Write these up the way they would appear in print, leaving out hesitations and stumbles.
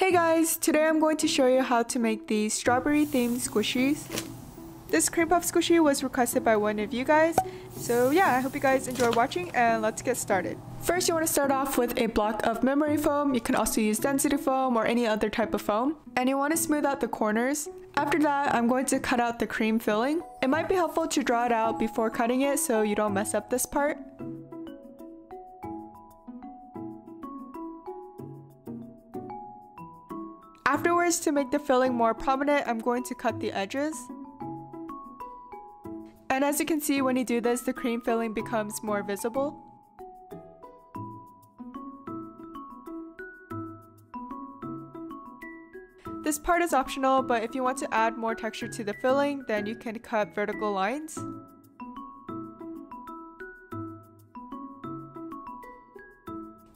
Hey guys, today I'm going to show you how to make these strawberry themed squishies. This Creampuff squishy was requested by one of you guys, so yeah, I hope you guys enjoy watching and let's get started. First, you want to start off with a block of memory foam. You can also use density foam or any other type of foam, and you want to smooth out the corners. After that, I'm going to cut out the cream filling. It might be helpful to draw it out before cutting it so you don't mess up this part. Afterwards, to make the filling more prominent, I'm going to cut the edges. And as you can see, when you do this, the cream filling becomes more visible. This part is optional, but if you want to add more texture to the filling, then you can cut vertical lines.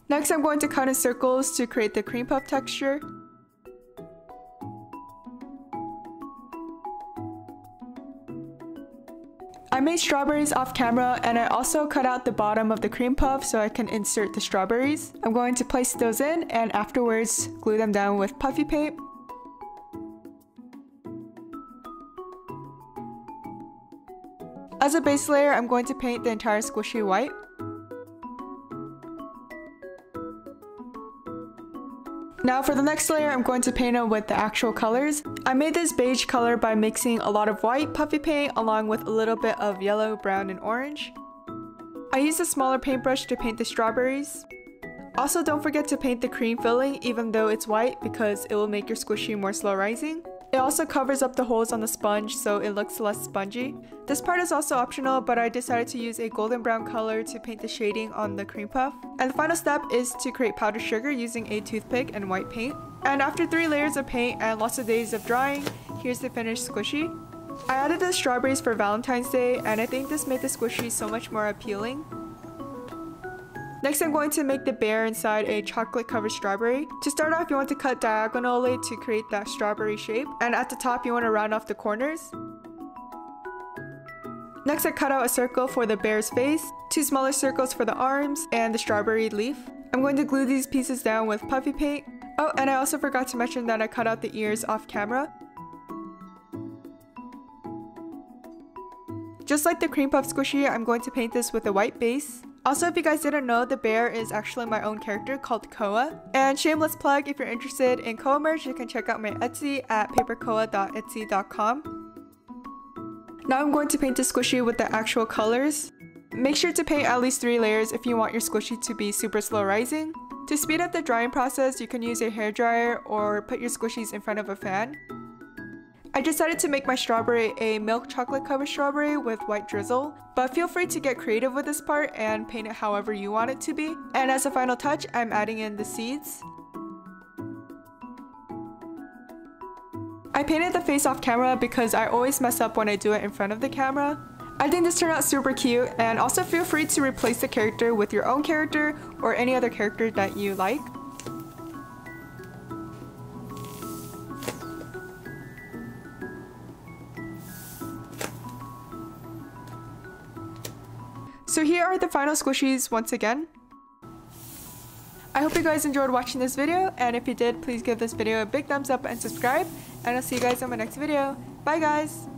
Next, I'm going to cut in circles to create the cream puff texture. I made strawberries off camera, and I also cut out the bottom of the cream puff so I can insert the strawberries. I'm going to place those in and afterwards glue them down with puffy paint. As a base layer, I'm going to paint the entire squishy white. Now for the next layer, I'm going to paint it with the actual colors. I made this beige color by mixing a lot of white puffy paint along with a little bit of yellow, brown, and orange. I used a smaller paintbrush to paint the strawberries. Also, don't forget to paint the cream filling even though it's white because it will make your squishy more slow rising. It also covers up the holes on the sponge so it looks less spongy. This part is also optional, but I decided to use a golden brown color to paint the shading on the cream puff. And the final step is to create powdered sugar using a toothpick and white paint. And after 3 layers of paint and lots of days of drying, here's the finished squishy. I added the strawberries for Valentine's Day, and I think this made the squishy so much more appealing. Next, I'm going to make the bear inside a chocolate covered strawberry. To start off, you want to cut diagonally to create that strawberry shape, and at the top you want to round off the corners. Next, I cut out a circle for the bear's face, 2 smaller circles for the arms, and the strawberry leaf. I'm going to glue these pieces down with puffy paint. Oh, and I also forgot to mention that I cut out the ears off camera. Just like the cream puff squishy, I'm going to paint this with a white base. Also, if you guys didn't know, the bear is actually my own character called Koa. And shameless plug, if you're interested in Koa merch, you can check out my Etsy at paperkoa.etsy.com. Now I'm going to paint the squishy with the actual colors. Make sure to paint at least 3 layers if you want your squishy to be super slow rising. To speed up the drying process, you can use a hairdryer or put your squishies in front of a fan. I decided to make my strawberry a milk chocolate covered strawberry with white drizzle, but feel free to get creative with this part and paint it however you want it to be. And as a final touch, I'm adding in the seeds. I painted the face off camera because I always mess up when I do it in front of the camera. I think this turned out super cute, and also feel free to replace the character with your own character or any other character that you like. So here are the final squishies once again. I hope you guys enjoyed watching this video, and if you did, please give this video a big thumbs up and subscribe, and I'll see you guys on my next video. Bye guys!